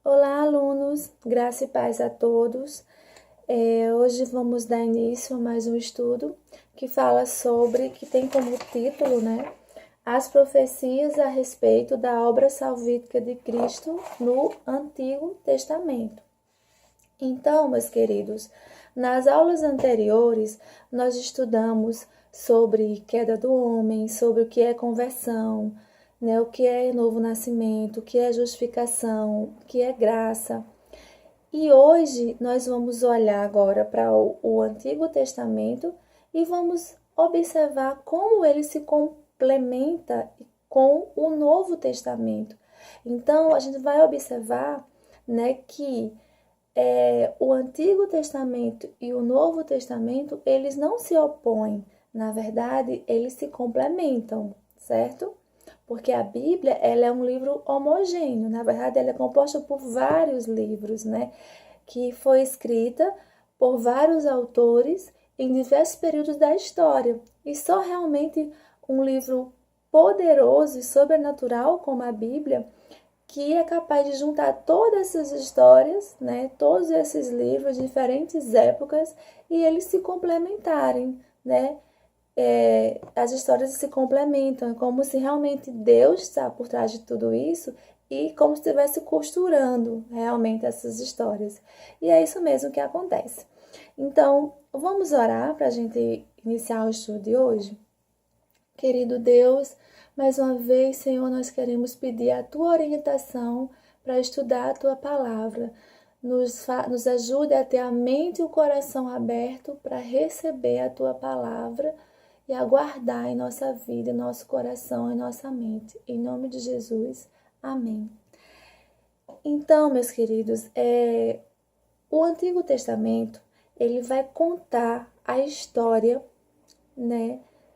Olá, alunos, graça e paz a todos. Hoje vamos dar início a mais um estudo que fala sobre, que tem como título, as profecias a respeito da obra salvífica de Cristo no Antigo Testamento. Então, meus queridos, nas aulas anteriores nós estudamos sobre queda do homem, sobre o que é conversão, o que é novo nascimento, o que é justificação, o que é graça. E hoje nós vamos olhar agora para o Antigo Testamento e vamos observar como ele se complementa com o Novo Testamento. Então, a gente vai observar, que o Antigo Testamento e o Novo Testamento, eles não se opõem. Na verdade, eles se complementam, certo? Porque a Bíblia, ela é um livro homogêneo. Na verdade, ela é composta por vários livros, que foi escrita por vários autores em diversos períodos da história. E só realmente um livro poderoso e sobrenatural como a Bíblia que é capaz de juntar todas essas histórias, todos esses livros de diferentes épocas e eles se complementarem, as histórias se complementam, é como se realmente Deus está por trás de tudo isso e como se estivesse costurando realmente essas histórias. E é isso mesmo que acontece. Então, vamos orar para a gente iniciar o estudo de hoje? Querido Deus, mais uma vez, Senhor, nós queremos pedir a Tua orientação para estudar a Tua palavra. Nos ajude a ter a mente e o coração aberto para receber a Tua palavra e aguardar em nossa vida, em nosso coração, em nossa mente. Em nome de Jesus, amém. Então, meus queridos, o Antigo Testamento, ele vai contar a história,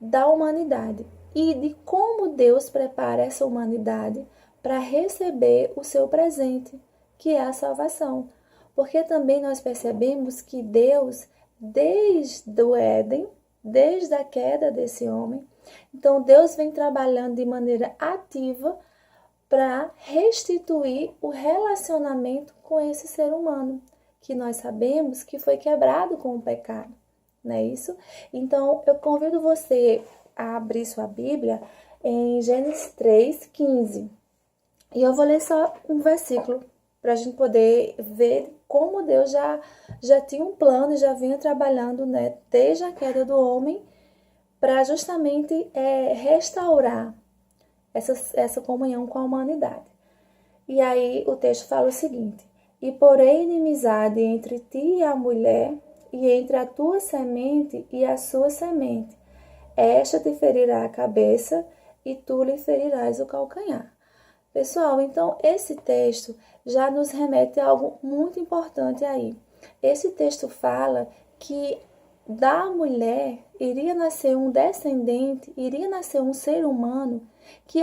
da humanidade e de como Deus prepara essa humanidade para receber o seu presente, que é a salvação. Porque também nós percebemos que Deus, desde o Éden, desde a queda desse homem, então Deus vem trabalhando de maneira ativa para restituir o relacionamento com esse ser humano, que nós sabemos que foi quebrado com o pecado. Não é isso? Então, eu convido você a abrir sua Bíblia em Gênesis 3:15. E eu vou ler só um versículo para a gente poder ver como Deus já tinha um plano e já vinha trabalhando, desde a queda do homem, para justamente restaurar essa comunhão com a humanidade. E aí o texto fala o seguinte: E porém inimizade entre ti e a mulher, e entre a tua semente e a sua semente. Esta te ferirá a cabeça, e tu lhe ferirás o calcanhar. Pessoal, então esse texto já nos remete a algo muito importante aí. Esse texto fala que da mulher iria nascer um descendente, iria nascer um ser humano que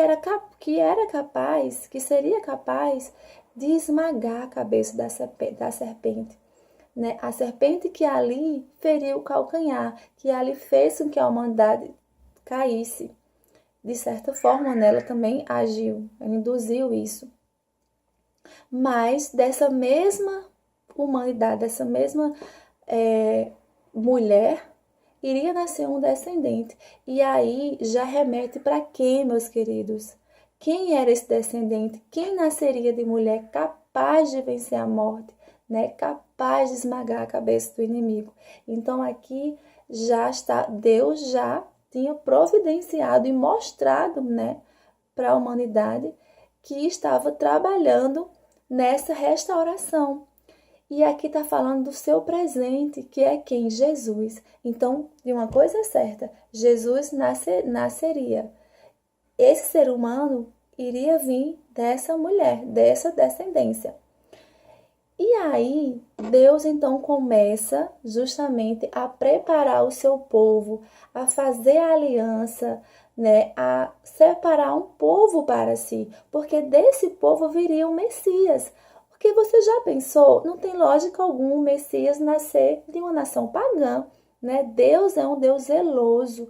seria capaz de esmagar a cabeça da serpente. A serpente que ali feriu o calcanhar, que ali fez com que a humanidade caísse. De certa forma, ela também agiu, ela induziu isso. Mas dessa mesma humanidade, dessa mesma mulher, iria nascer um descendente. E aí já remete para quem, meus queridos? Quem era esse descendente? Quem nasceria de mulher capaz de vencer a morte? Capaz de esmagar a cabeça do inimigo. Então aqui Deus já tinha providenciado e mostrado, para a humanidade que estava trabalhando nessa restauração. E aqui está falando do seu presente, que é quem? Jesus. Então, de uma coisa é certa, Jesus nasceria. Esse ser humano iria vir dessa mulher, dessa descendência. E aí, Deus então começa justamente a preparar o seu povo, a fazer a aliança, a separar um povo para si, porque desse povo viria o Messias. Porque você já pensou, não tem lógica alguma o Messias nascer de uma nação pagã, Deus é um Deus zeloso,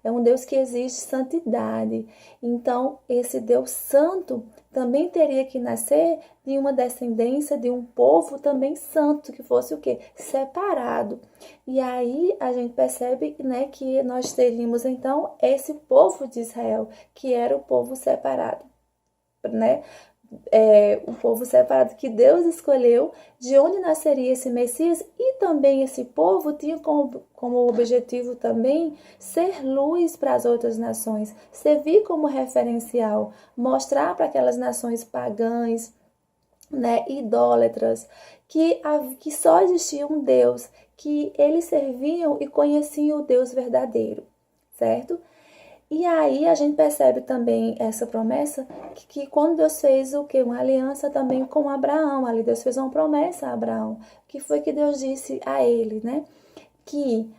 é um Deus que exige santidade. Então, esse Deus santo também teria que nascer de uma descendência de um povo também santo, que fosse o quê? Separado. E aí a gente percebe, né, que nós teríamos então esse povo de Israel, que era o povo separado, né? O povo separado que Deus escolheu, de onde nasceria esse Messias, e também esse povo tinha como objetivo também ser luz para as outras nações, servir como referencial, mostrar para aquelas nações pagãs, né, idólatras, que só existia um Deus, que eles serviam e conheciam o Deus verdadeiro, certo? E aí a gente percebe também essa promessa que quando Deus fez o quê? Uma aliança também com Abraão. Ali Deus fez uma promessa a Abraão, que foi que Deus disse a ele, né? Que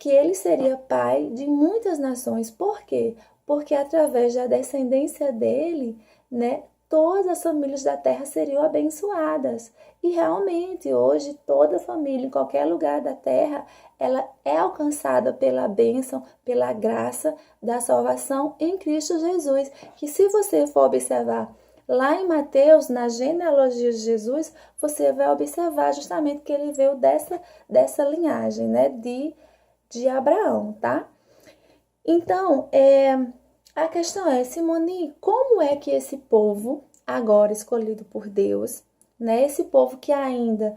ele seria pai de muitas nações. Por quê? Porque através da descendência dele, né, todas as famílias da terra seriam abençoadas. E realmente, hoje, toda família, em qualquer lugar da terra, ela é alcançada pela bênção, pela graça da salvação em Cristo Jesus. Que se você for observar lá em Mateus, na genealogia de Jesus, você vai observar justamente que ele veio dessa linhagem, né, de Abraão, tá? Então, a questão é, Simone, como é que esse povo, agora escolhido por Deus, né, esse povo que ainda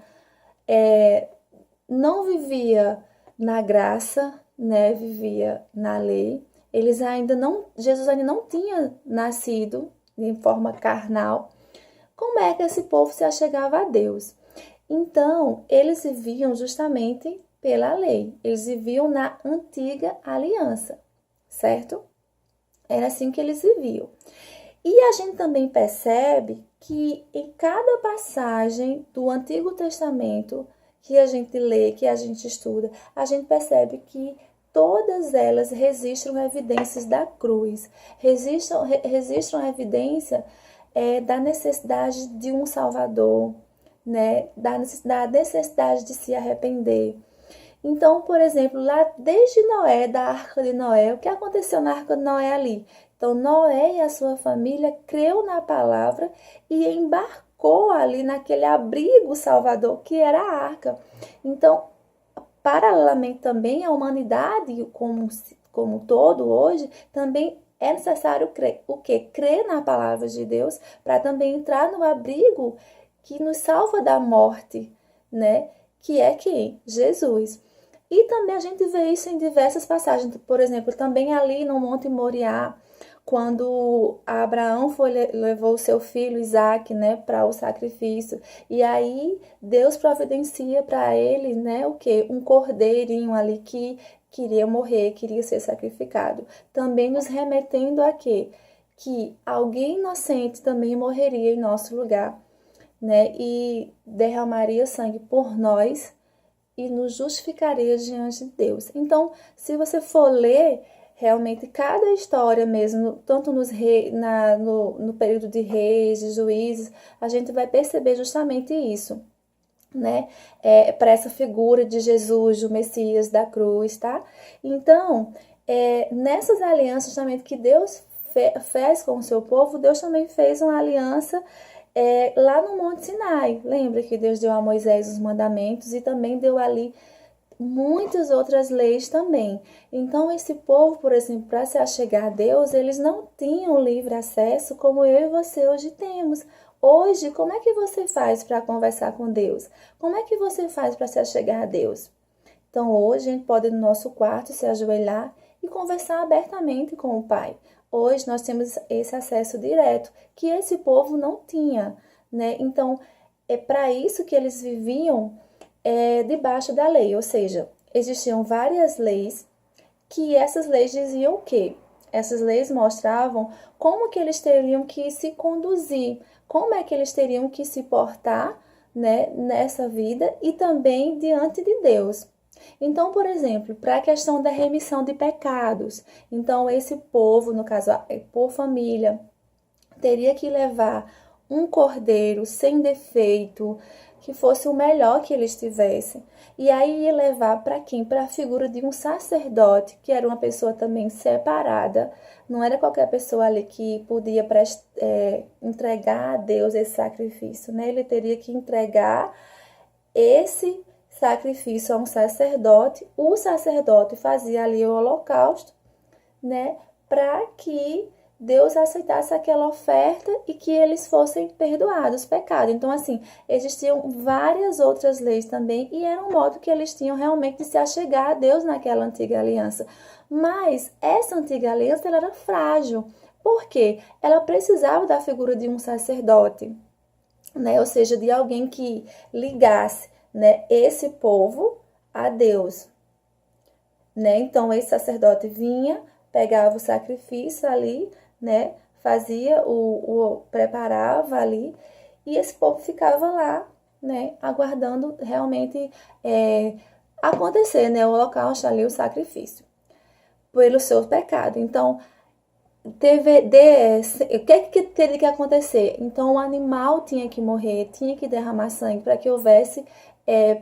não vivia na graça, né, vivia na lei, Jesus ainda não tinha nascido de forma carnal, como é que esse povo se achegava a Deus? Então, eles viviam justamente pela lei, eles viviam na antiga aliança, certo? Era assim que eles viviam. E a gente também percebe que em cada passagem do Antigo Testamento que a gente lê, que a gente estuda, a gente percebe que todas elas registram evidências da cruz, registram a evidência da necessidade de um Salvador, né? Da necessidade de se arrepender. Então, por exemplo, lá desde Noé, da Arca de Noé, o que aconteceu na Arca de Noé ali? Então, Noé e a sua família creu na palavra e embarcou ali naquele abrigo salvador que era a arca. Então, paralelamente também, a humanidade como todo hoje, também é necessário crer. O quê? Crer na palavra de Deus para também entrar no abrigo que nos salva da morte, né? Que é quem? Jesus. E também a gente vê isso em diversas passagens. Por exemplo, também ali no Monte Moriá, quando Abraão levou o seu filho Isaque, né, para o sacrifício. E aí Deus providencia para ele, né, o quê? Um cordeirinho ali que queria morrer, queria ser sacrificado. Também nos remetendo a quê? Que alguém inocente também morreria em nosso lugar, né, e derramaria sangue por nós e nos justificaria diante de Deus. Então, se você for ler realmente cada história mesmo, tanto no período de reis, de juízes, a gente vai perceber justamente isso, né? Para essa figura de Jesus, do Messias, da cruz, tá? Então, nessas alianças também que Deus fez com o seu povo, Deus também fez uma aliança lá no Monte Sinai. Lembra que Deus deu a Moisés os mandamentos e também deu ali muitas outras leis também. Então, esse povo, por exemplo, para se achegar a Deus, eles não tinham livre acesso como eu e você hoje temos. Hoje, como é que você faz para conversar com Deus? Como é que você faz para se achegar a Deus? Então, hoje a gente pode ir no nosso quarto, se ajoelhar e conversar abertamente com o Pai. Hoje nós temos esse acesso direto, que esse povo não tinha, né? Então, é para isso que eles viviam debaixo da lei, ou seja, existiam várias leis, que essas leis diziam o quê? Essas leis mostravam como que eles teriam que se conduzir, como é que eles teriam que se portar, né, nessa vida e também diante de Deus. Então, por exemplo, para a questão da remissão de pecados, então esse povo, no caso, por família, teria que levar um cordeiro sem defeito, que fosse o melhor que eles tivessem. E aí ia levar para quem? Para a figura de um sacerdote, que era uma pessoa também separada. Não era qualquer pessoa ali que podia entregar a Deus esse sacrifício, né? Ele teria que entregar esse sacrifício a um sacerdote. O sacerdote fazia ali o holocausto, né? Para que Deus aceitasse aquela oferta e que eles fossem perdoados os pecados. Então, assim, existiam várias outras leis também e era um modo que eles tinham realmente de se achegar a Deus naquela antiga aliança. Mas essa antiga aliança ela era frágil. Por quê? Ela precisava da figura de um sacerdote, né? Ou seja, de alguém que ligasse, né, esse povo a Deus, né? Então, esse sacerdote vinha, pegava o sacrifício ali, né? Fazia preparava ali, e esse povo ficava lá, né? Aguardando realmente acontecer, né? O holocausto ali, o sacrifício, pelo seu pecado. Então, o que teria que acontecer? Então, o animal tinha que morrer, tinha que derramar sangue para que houvesse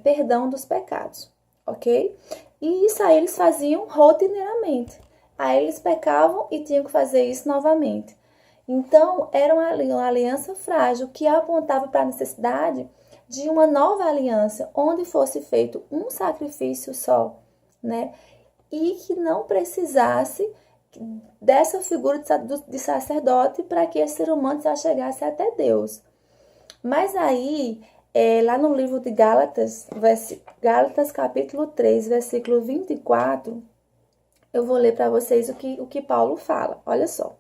perdão dos pecados, ok? E isso aí eles faziam rotineiramente. Aí eles pecavam e tinham que fazer isso novamente. Então, era uma aliança frágil que apontava para a necessidade de uma nova aliança, onde fosse feito um sacrifício só, né? E que não precisasse dessa figura de sacerdote para que esse ser humano se achegasse até Deus. Mas aí, lá no livro de Gálatas, Gálatas capítulo 3, versículo 24, eu vou ler para vocês o que Paulo fala. Olha só.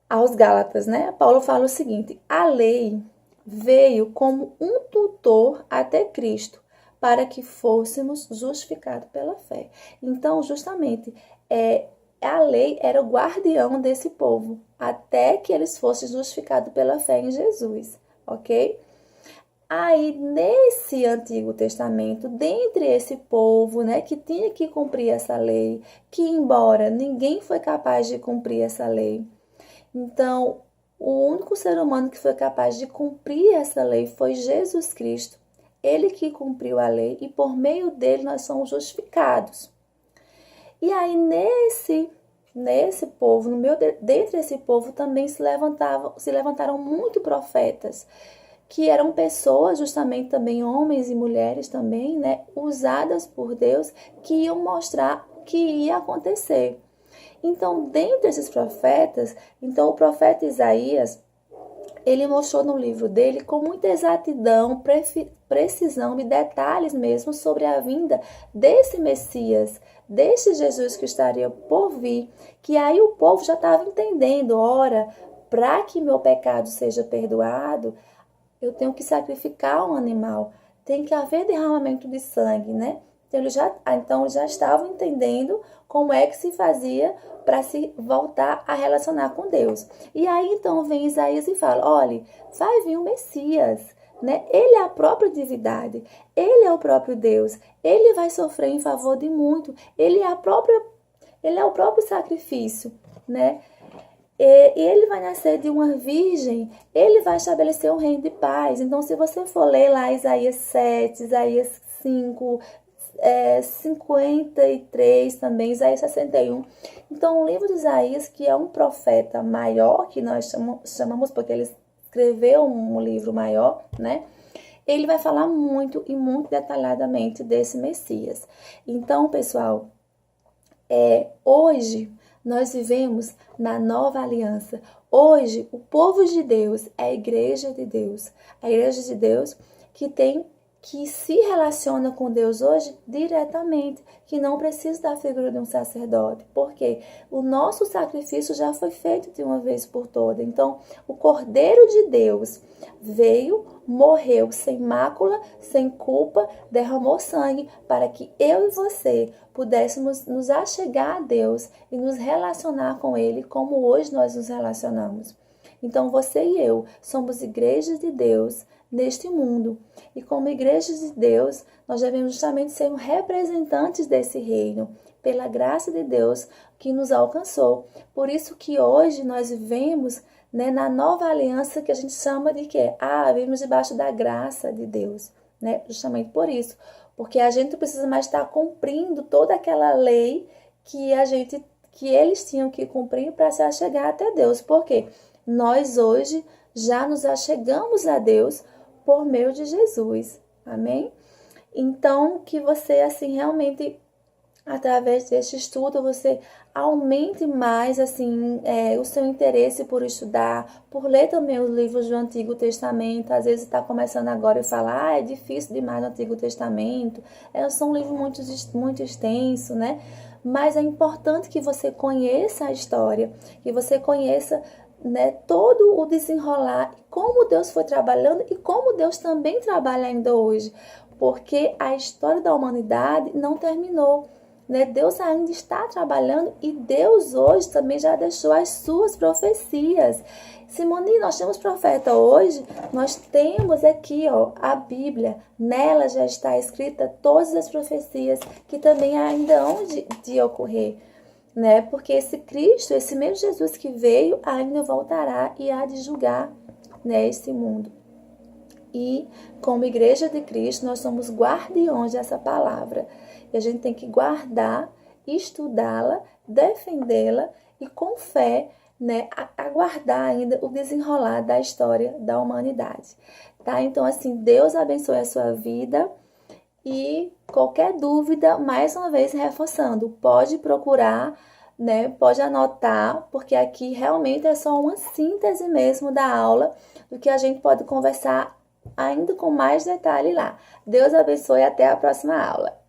Aos Gálatas, né? Paulo fala o seguinte: a lei veio como um tutor até Cristo, para que fôssemos justificados pela fé. Então, justamente, a lei era o guardião desse povo, até que eles fossem justificados pela fé em Jesus, ok? Aí, nesse Antigo Testamento, dentre esse povo, né, que tinha que cumprir essa lei, que embora ninguém foi capaz de cumprir essa lei, então, o único ser humano que foi capaz de cumprir essa lei foi Jesus Cristo. Ele que cumpriu a lei e por meio dele nós somos justificados. E aí, nesse povo, dentre esse povo também se levantaram muitos profetas, que eram pessoas, justamente também homens e mulheres também, né, usadas por Deus, que iam mostrar o que ia acontecer. Então, dentre esses profetas, então o profeta Isaías, ele mostrou no livro dele com muita exatidão, precisão e detalhes mesmo sobre a vinda desse Messias, desse Jesus que estaria por vir, que aí o povo já estava entendendo, ora, para que meu pecado seja perdoado, eu tenho que sacrificar um animal, tem que haver derramamento de sangue, né? Então eles já estavam entendendo como é que se fazia para se voltar a relacionar com Deus. E aí então vem Isaías e fala: olha, vai vir o Messias, né? Ele é a própria divindade, ele é o próprio Deus, ele vai sofrer em favor de muito, ele é o próprio sacrifício, né? E ele vai nascer de uma virgem, ele vai estabelecer um reino de paz. Então, se você for ler lá Isaías 7, Isaías 5, 53 também, Isaías 61. Então, o livro de Isaías, que é um profeta maior, que nós chamamos porque ele escreveu um livro maior, né? Ele vai falar muito e muito detalhadamente desse Messias. Então, pessoal, hoje nós vivemos na nova aliança. Hoje, o povo de Deus é a igreja de Deus. A igreja de Deus que se relaciona com Deus hoje diretamente, que não precisa da figura de um sacerdote, porque o nosso sacrifício já foi feito de uma vez por todas. Então, o Cordeiro de Deus veio, morreu sem mácula, sem culpa, derramou sangue para que eu e você pudéssemos nos achegar a Deus e nos relacionar com Ele como hoje nós nos relacionamos. Então, você e eu somos igrejas de Deus neste mundo. E como igrejas de Deus, nós devemos justamente ser representantes desse reino, pela graça de Deus que nos alcançou. Por isso que hoje nós vivemos né, na nova aliança que a gente chama de quê? Vivemos debaixo da graça de Deus, né? Justamente por isso, porque a gente não precisa mais estar cumprindo toda aquela lei que eles tinham que cumprir para se achegar até Deus. Porque nós hoje já nos achegamos a Deus por meio de Jesus. Amém? Então, que você, assim, realmente, através deste estudo, você aumente mais, assim, o seu interesse por estudar, por ler também os livros do Antigo Testamento. Às vezes está começando agora e fala, é difícil demais o Antigo Testamento, são um livro muito extenso, né? Mas é importante que você conheça a história, que você conheça, né, todo o desenrolar, como Deus foi trabalhando e como Deus também trabalha ainda hoje, porque a história da humanidade não terminou, né? Deus ainda está trabalhando e Deus hoje também já deixou as suas profecias. Simone, nós temos profeta hoje, nós temos aqui, ó, a Bíblia, nela já está escrita todas as profecias que também ainda hão de ocorrer, né? Porque esse Cristo, esse mesmo Jesus que veio, ainda voltará e há de julgar, né, esse mundo. E como igreja de Cristo, nós somos guardiões dessa palavra. E a gente tem que guardar, estudá-la, defendê-la e com fé, né, aguardar ainda o desenrolar da história da humanidade. Tá? Então, assim, Deus abençoe a sua vida. E qualquer dúvida, mais uma vez reforçando, pode procurar, né? Pode anotar, porque aqui realmente é só uma síntese mesmo da aula, do que a gente pode conversar ainda com mais detalhe lá. Deus abençoe e até a próxima aula.